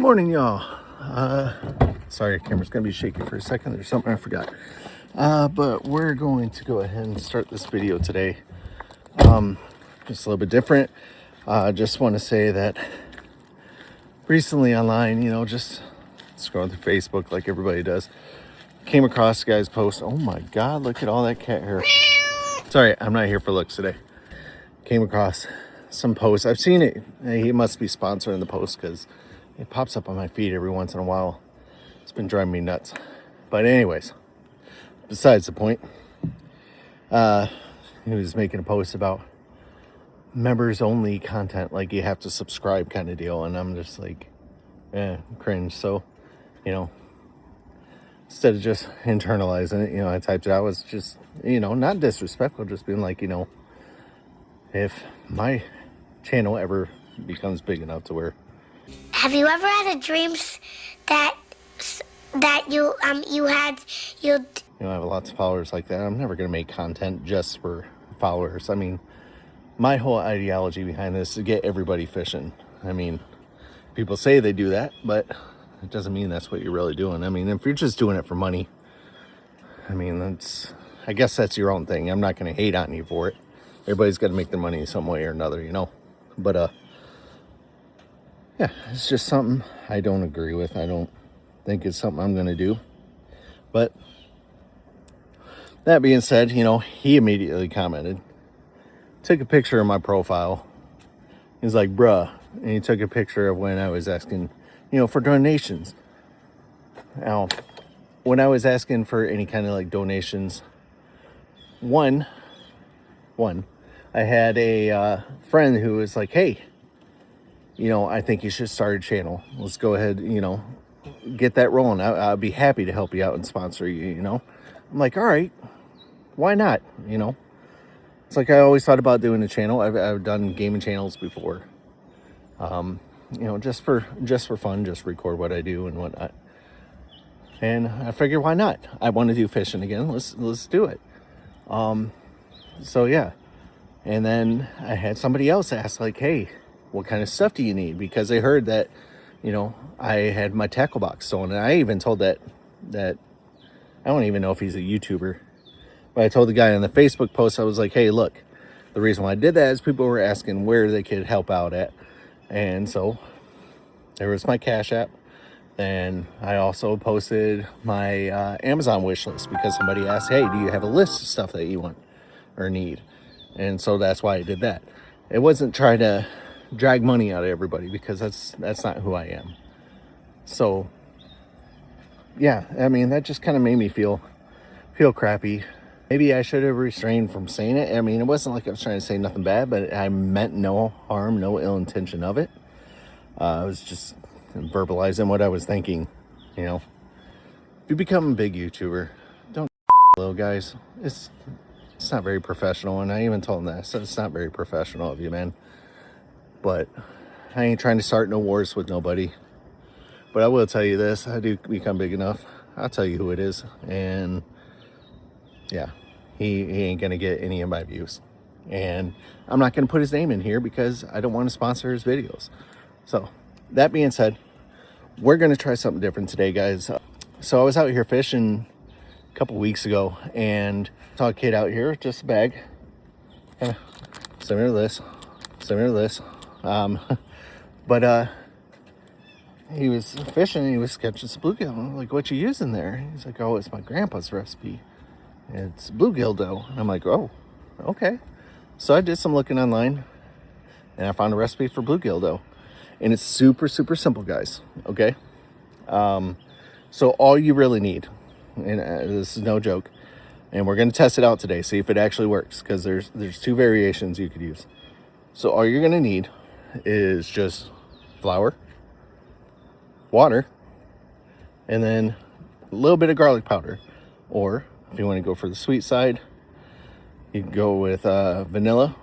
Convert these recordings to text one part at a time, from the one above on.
morning, y'all. Sorry, camera's gonna be shaky for a second. There's something I forgot. But we're going to go ahead and start this video today. Just a little bit different. Just want to say that recently online, just scrolling through Facebook like everybody does, came across a guy's post. Oh my God, look at all that cat hair. Sorry, I'm not here for looks today. Came across some posts. I've seen it. He must be sponsoring the post because it pops up on my feed every once in a while. It's been driving me nuts. But anyways, besides the point, he was making a post about members only content, like you have to subscribe kind of deal. And I'm just like, cringe. So, instead of just internalizing it, I typed it out. It was just, not disrespectful, just being like, if my channel ever becomes big enough to where. Have you ever had a dream that you I have lots of followers like that. I'm never going to make content just for followers. I mean, my whole ideology behind this is to get everybody fishing. I mean, people say they do that, but it doesn't mean that's what you're really doing. I mean, if you're just doing it for money, I guess that's your own thing. I'm not going to hate on you for it. Everybody's got to make their money in some way or another, But, yeah, it's just something I don't agree with. I don't think it's something I'm going to do. But that being said, he immediately commented, took a picture of my profile. He's like, bruh. And he took a picture of when I was asking, for donations. Now, when I was asking for any kind of like donations, one, I had a friend who was like, hey, I think you should start a channel. Let's go ahead, get that rolling. I'll be happy to help you out and sponsor you, I'm like, all right, why not? It's like I always thought about doing a channel. I've done gaming channels before. Just for fun, just record what I do and whatnot. And I figured, why not? I want to do fishing again. Let's do it. So yeah. And then I had somebody else ask, like, hey, what kind of stuff do you need? Because they heard that, I had my tackle box stolen. And I even told that I don't even know if he's a YouTuber, but I told the guy on the Facebook post, I was like, hey, look, the reason why I did that is people were asking where they could help out at. And so there was my Cash App. And I also posted my Amazon wish list because somebody asked, hey, do you have a list of stuff that you want or need? And so that's why I did that. It wasn't trying to drag money out of everybody because that's not who I am. So yeah, that just kind of made me feel crappy. Maybe I should have restrained from saying it. It wasn't like I was trying to say nothing bad, but I meant no harm, no ill intention of it. I was just verbalizing what I was thinking. If you become a big YouTuber, don't little guys. It's not very professional, and I even told him that. I said, it's not very professional of you, man. But I ain't trying to start no wars with nobody. But I will tell you this, I do become big enough, I'll tell you who it is. And yeah, he ain't gonna get any of my views. And I'm not gonna put his name in here because I don't want to sponsor his videos. So that being said, we're gonna try something different today, guys. So I was out here fishing a couple weeks ago and saw a kid out here, just a bag, similar to this. But he was fishing and he was catching some bluegill. I'm like, what you using there? He's like, oh, it's my grandpa's recipe. It's bluegill dough. And I'm like, oh, okay. So I did some looking online and I found a recipe for bluegill dough. And it's super, super simple, guys. Okay. So all you really need, and this is no joke, and we're going to test it out today, see if it actually works, because there's two variations you could use. So all you're going to need is just flour, water, and then a little bit of garlic powder. Or if you want to go for the sweet side, you can go with vanilla,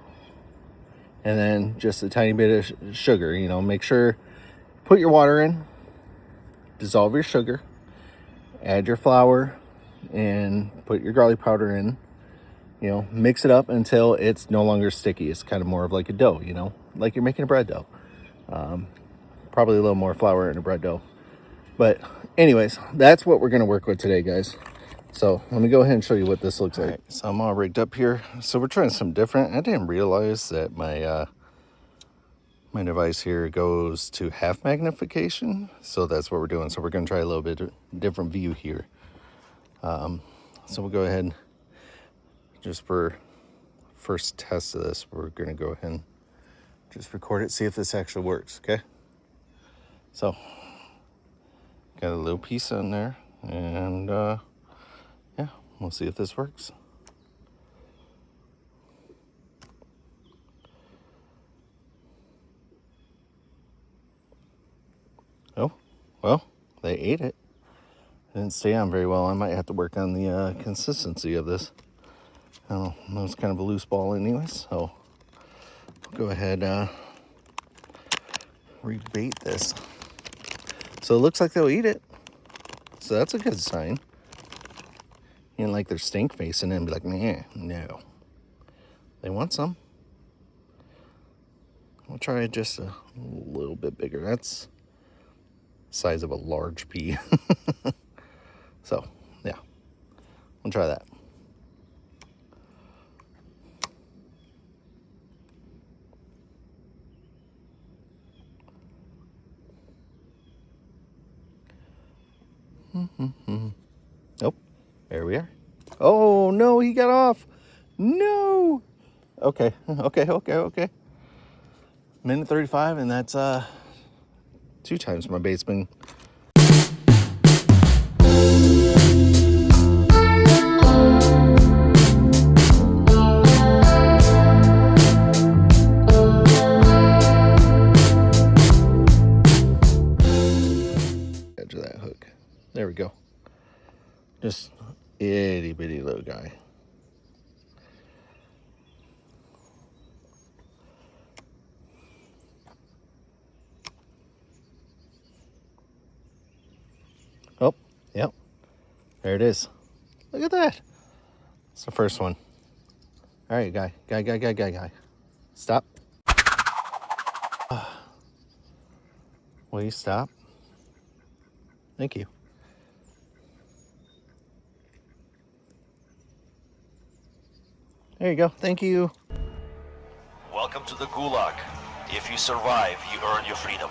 and then just a tiny bit of sugar. Make sure, put your water in, dissolve your sugar, add your flour, and put your garlic powder in. Mix it up until it's no longer sticky. It's kind of more of like a dough, like you're making a bread dough. Probably a little more flour in a bread dough. But anyways, that's what we're going to work with today, guys. So let me go ahead and show you what this looks like. Right, so I'm all rigged up here. So we're trying something different. I didn't realize that my my device here goes to half magnification. So that's what we're doing. So we're going to try a little bit different view here. So we'll go ahead, just for first test of this, we're going to go ahead and just record it, see if this actually works, okay? So, got a little piece on there, and yeah, we'll see if this works. Oh, well, they ate it. It didn't stay on very well. I might have to work on the consistency of this. I don't know, it's kind of a loose ball anyways, so I'll go ahead rebait this. So it looks like they'll eat it. So that's a good sign. You know, like they're stink facing and be like, nah, no. They want some. We'll try it just a little bit bigger. That's the size of a large pea. So, yeah. We'll try that. Nope. There we are. Oh, no, he got off. No. Okay. Minute 35, and that's 2 times my bait's been. Edge of that hook. There we go. Just itty bitty little guy. Oh, yep. There it is. Look at that. It's the first one. All right, guy. Stop. Will you stop? Thank you. There you go. Thank you. Welcome to the Gulag. If you survive, you earn your freedom.